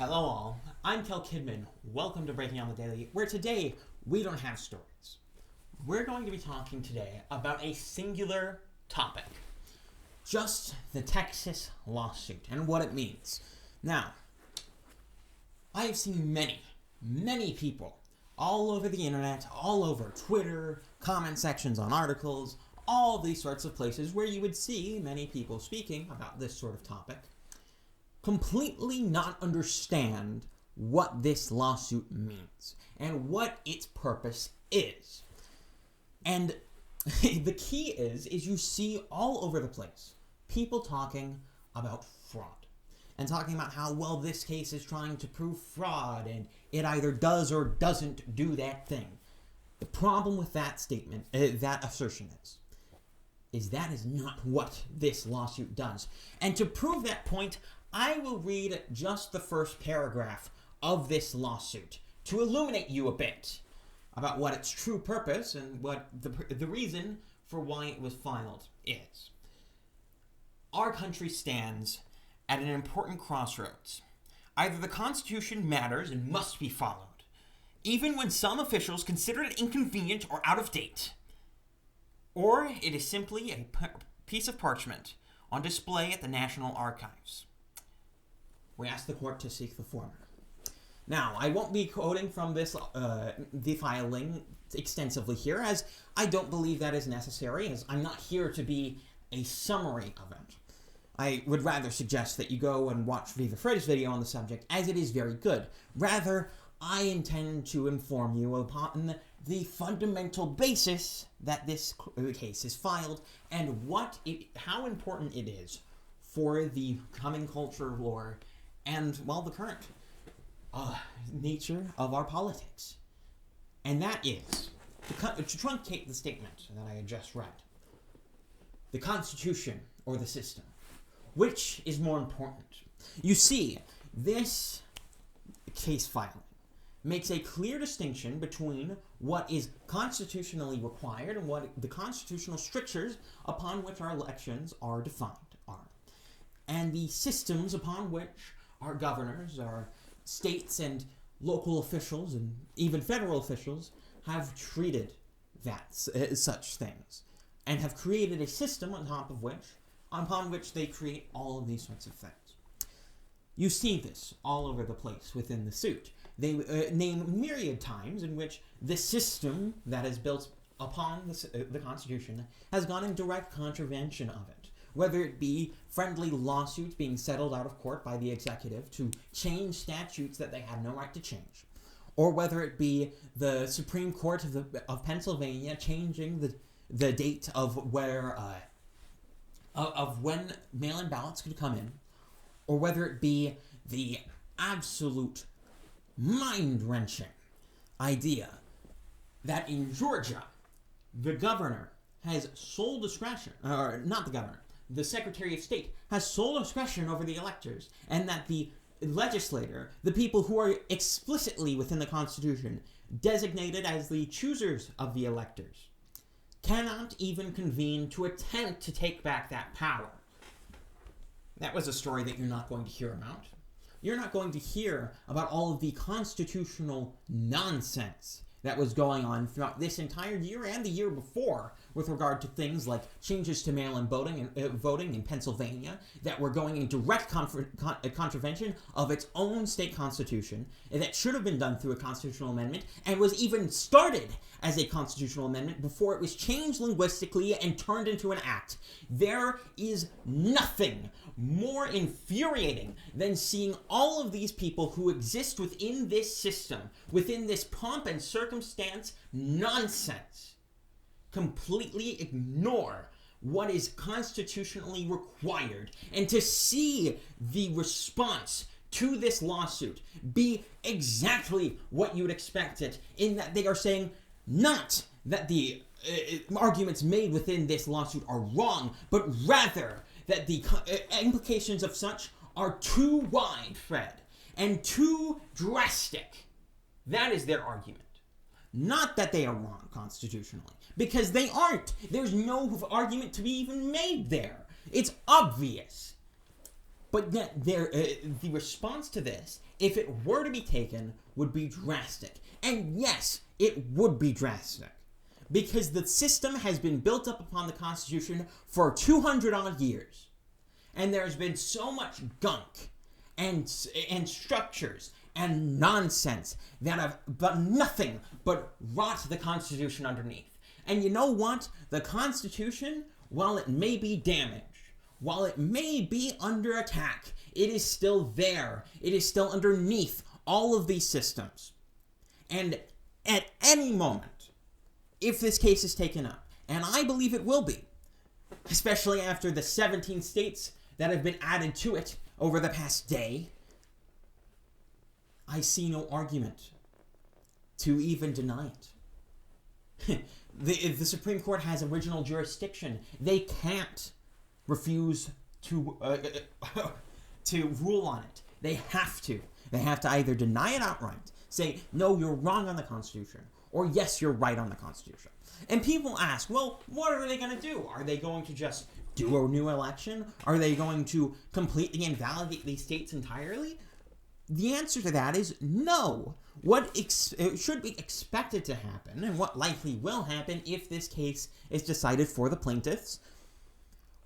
Hello all, I'm Kel Kidman. Welcome to Breaking On the Daily, where today we don't have stories. We're going to be talking today about a singular topic. Just the Texas lawsuit and what it means. Now, I have seen many people all over the internet, all over Twitter, comment sections on articles, all these sorts of places where you would see many people speaking about this sort of topic, completely not understand what this lawsuit means and what its purpose is. And the key is you see all over the place people talking about fraud and talking about how, well, this case is trying to prove fraud and it either does or doesn't do that thing. The problem with that statement, that assertion is that is not what this lawsuit does. And to prove that point, I will read just the first paragraph of this lawsuit to illuminate you a bit about what its true purpose and what the reason for why it was filed is. Our country stands at an important crossroads. Either the Constitution matters and must be followed, even when some officials consider it inconvenient or out of date, or it is simply a piece of parchment on display at the National Archives. We ask the court to seek the former. Now, I won't be quoting from this, the filing extensively here, as I don't believe that is necessary, as I'm not here to be a summary of it. I would rather suggest that you go and watch Viva Fred's video on the subject, as it is very good. Rather, I intend to inform you upon the fundamental basis that this case is filed and how important it is for the coming culture war and, well, the current nature of our politics. And that is, to truncate the statement that I had just read, the Constitution or the system. Which is more important? You see, this case filing makes a clear distinction between what is constitutionally required and what the constitutional strictures upon which our elections are defined are, and the systems upon which our governors, our states and local officials, and even federal officials have treated such things, and have created a system upon which they create all of these sorts of things. You see this all over the place within the suit. They name myriad times in which the system that is built upon the Constitution has gone in direct contravention of it, whether it be friendly lawsuits being settled out of court by the executive to change statutes that they have no right to change, or whether it be the Supreme Court of Pennsylvania changing the date of when mail-in ballots could come in, or whether it be the absolute mind-wrenching idea that in Georgia, the governor has sole discretion, or not the governor, the Secretary of State has sole discretion over the electors, and that the legislator, the people who are explicitly within the Constitution designated as the choosers of the electors, cannot even convene to attempt to take back that power. That was a story that you're not going to hear about. You're not going to hear about all of the constitutional nonsense that was going on throughout this entire year and the year before with regard to things like changes to mail-in voting in Pennsylvania that were going in direct contravention of its own state constitution, and that should have been done through a constitutional amendment and was even started as a constitutional amendment before it was changed linguistically and turned into an act. There is nothing more infuriating than seeing all of these people who exist within this system, within this pomp and circumstance nonsense, completely ignore what is constitutionally required, and to see the response to this lawsuit be exactly what you would expect it, in that they are saying not that the arguments made within this lawsuit are wrong, but rather that the implications of such are too widespread and too drastic. That is their argument. Not that they are wrong constitutionally, because they aren't. There's no argument to be even made there. It's obvious. But yet, the response to this, if it were to be taken, would be drastic. And yes, it would be drastic. Because the system has been built up upon the Constitution for 200-odd years. And there's been so much gunk and structures and nonsense that have done nothing but rot the Constitution underneath. And you know what? The Constitution, while it may be damaged, while it may be under attack, it is still there. It is still underneath all of these systems. And at any moment, if this case is taken up, and I believe it will be, especially after the 17 states that have been added to it over the past day, I see no argument to even deny it. The Supreme Court has original jurisdiction. They can't refuse to rule on it. They have to. They have to either deny it outright, say, no, you're wrong on the Constitution, or yes, you're right on the Constitution. And people ask, well, what are they going to do? Are they going to just do a new election? Are they going to completely invalidate these states entirely? The answer to that is no. What should be expected to happen, and what likely will happen if this case is decided for the plaintiffs,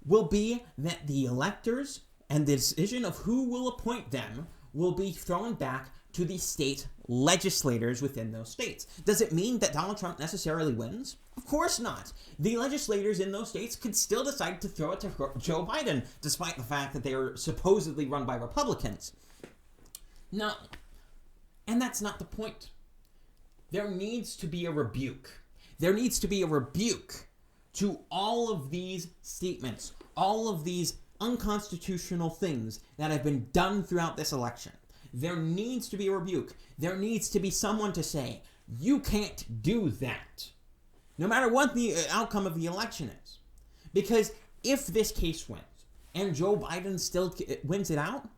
will be that the electors and the decision of who will appoint them will be thrown back to the state legislators within those states. Does it mean that Donald Trump necessarily wins? Of course not. The legislators in those states could still decide to throw it to Joe Biden, despite the fact that they are supposedly run by Republicans. No. And that's not the point. There needs to be a rebuke. There needs to be a rebuke to all of these statements, all of these unconstitutional things that have been done throughout this election. There needs to be a rebuke. There needs to be someone to say, you can't do that, no matter what the outcome of the election is. Because if this case wins and Joe Biden still wins it out,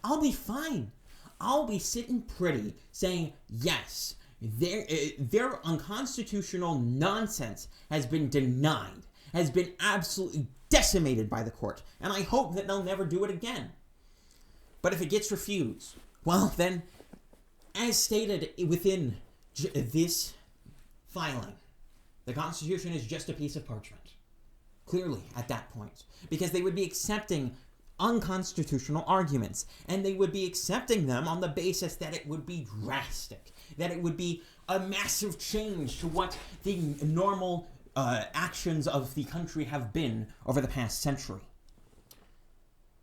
I'll be fine. I'll be sitting pretty saying, yes, their unconstitutional nonsense has been denied, has been absolutely decimated by the court, and I hope that they'll never do it again. But if it gets refused, well then, as stated within this filing, the Constitution is just a piece of parchment. Clearly, at that point. Because they would be accepting unconstitutional arguments, and they would be accepting them on the basis that it would be drastic, that it would be a massive change to what the normal actions of the country have been over the past century.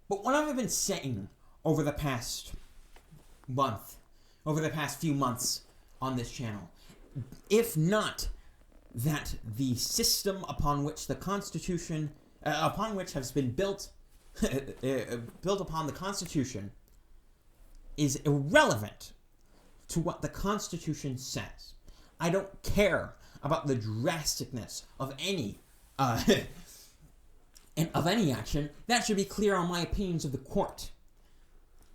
But what I've been saying over the past month, over the past few months on this channel, if not that the system upon which the Constitution, upon which has been built upon the Constitution, is irrelevant to what the Constitution says. I don't care about the drasticness of any of any action. That should be clear on my opinions of the court.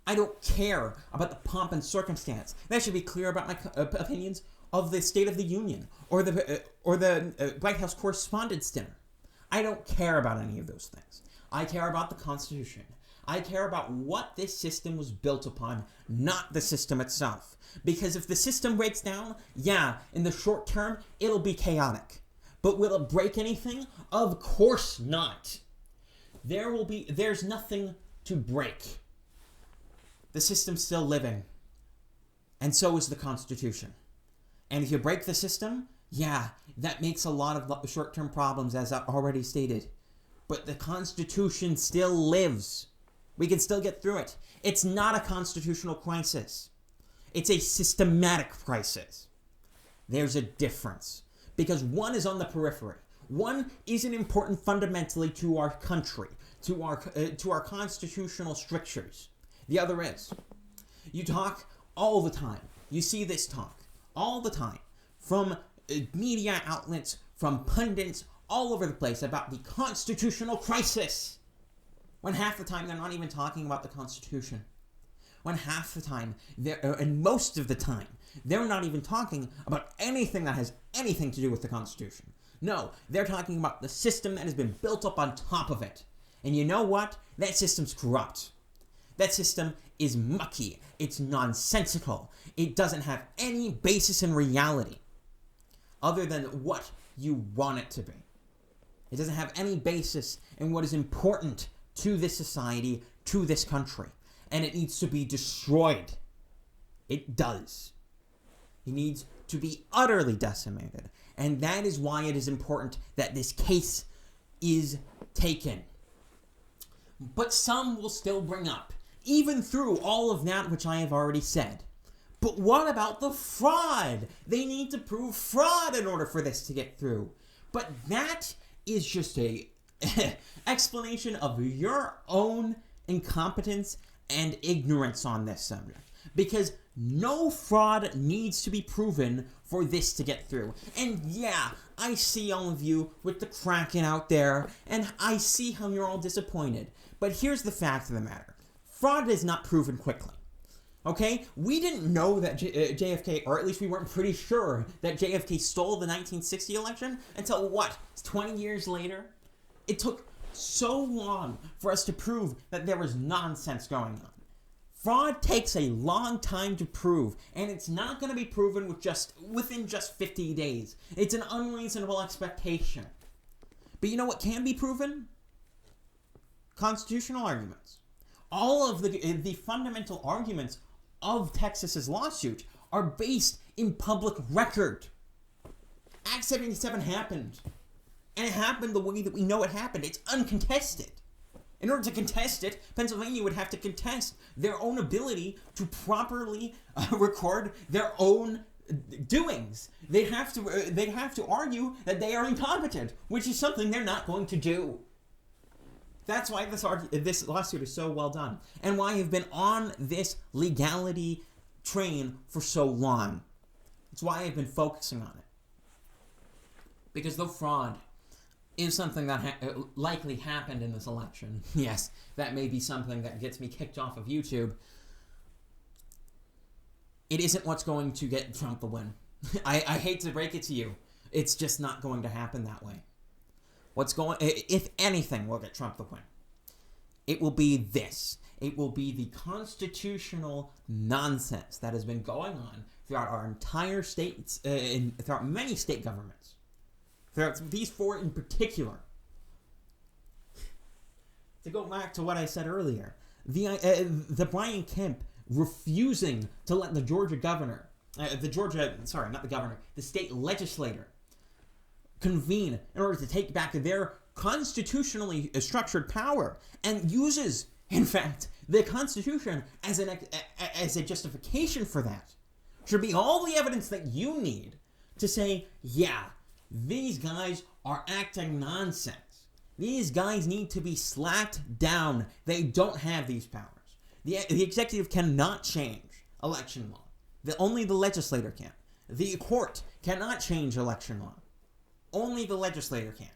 I don't care about the pomp and circumstance. That should be clear about my opinions of the State of the Union or the White House Correspondents' Dinner. I don't care about any of those things. I care about the Constitution. I care about what this system was built upon, not the system itself. Because if the system breaks down, yeah, in the short term, it'll be chaotic. But will it break anything? Of course not. There's nothing to break. The system's still living. And so is the Constitution. And if you break the system, yeah, that makes a lot of short-term problems, as I've already stated. But the Constitution still lives. We can still get through it. It's not a constitutional crisis. It's a systematic crisis. There's a difference. Because one is on the periphery. One isn't important fundamentally to our country, to our constitutional strictures. The other is. You talk all the time. You see this talk all the time from media outlets, from pundits, all over the place about the constitutional crisis. When half the time they're not even talking about the Constitution. When half the time, and most of the time, they're not even talking about anything that has anything to do with the Constitution. No, they're talking about the system that has been built up on top of it. And you know what? That system's corrupt. That system is mucky. It's nonsensical. It doesn't have any basis in reality other than what you want it to be. It doesn't have any basis in what is important to this society, to this country. And it needs to be destroyed. It does. It needs to be utterly decimated. And that is why it is important that this case is taken. But some will still bring up, even through all of that which I have already said, but what about the fraud? They need to prove fraud in order for this to get through. But that is just a explanation of your own incompetence and ignorance on this subject. Because no fraud needs to be proven for this to get through. And yeah, I see all of you with the Kraken out there, and I see how you're all disappointed. But here's the fact of the matter. Fraud is not proven quickly. Okay? We didn't know that JFK, or at least we weren't pretty sure that JFK stole the 1960 election until what? 20 years later? It took so long for us to prove that there was nonsense going on. Fraud takes a long time to prove, and it's not going to be proven within just 50 days. It's an unreasonable expectation. But you know what can be proven? Constitutional arguments. All of the fundamental arguments of Texas's lawsuit are based in public record. Act 77 happened. And it happened the way that we know it happened. It's uncontested. In order to contest it, Pennsylvania would have to contest their own ability to properly record their own doings. They'd have to argue that they are incompetent, which is something they're not going to do. That's why this lawsuit is so well done, and why I've been on this legality train for so long. It's why I've been focusing on it. Because though fraud is something that likely happened in this election, yes, that may be something that gets me kicked off of YouTube, it isn't what's going to get Trump the win. I hate to break it to you. It's just not going to happen that way. If anything will get Trump the win, it will be this. It will be the constitutional nonsense that has been going on throughout our entire states, throughout many state governments, throughout these four in particular. To go back to what I said earlier, the Brian Kemp refusing to let the Georgia governor, the state legislator, convene in order to take back their constitutionally structured power, and uses, in fact, the Constitution as a justification for that, should be all the evidence that you need to say, yeah, these guys are acting nonsense. These guys need to be slapped down. They don't have these powers. The executive cannot change election law. Only the legislator can. The court cannot change election law. Only the legislator can.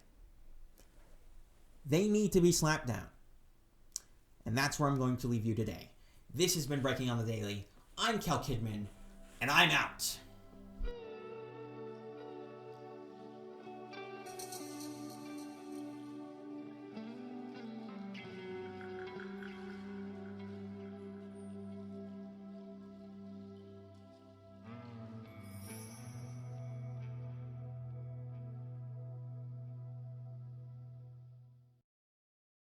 They need to be slapped down. And that's where I'm going to leave you today. This has been Breaking on the Daily. I'm Kel Kidman, and I'm out.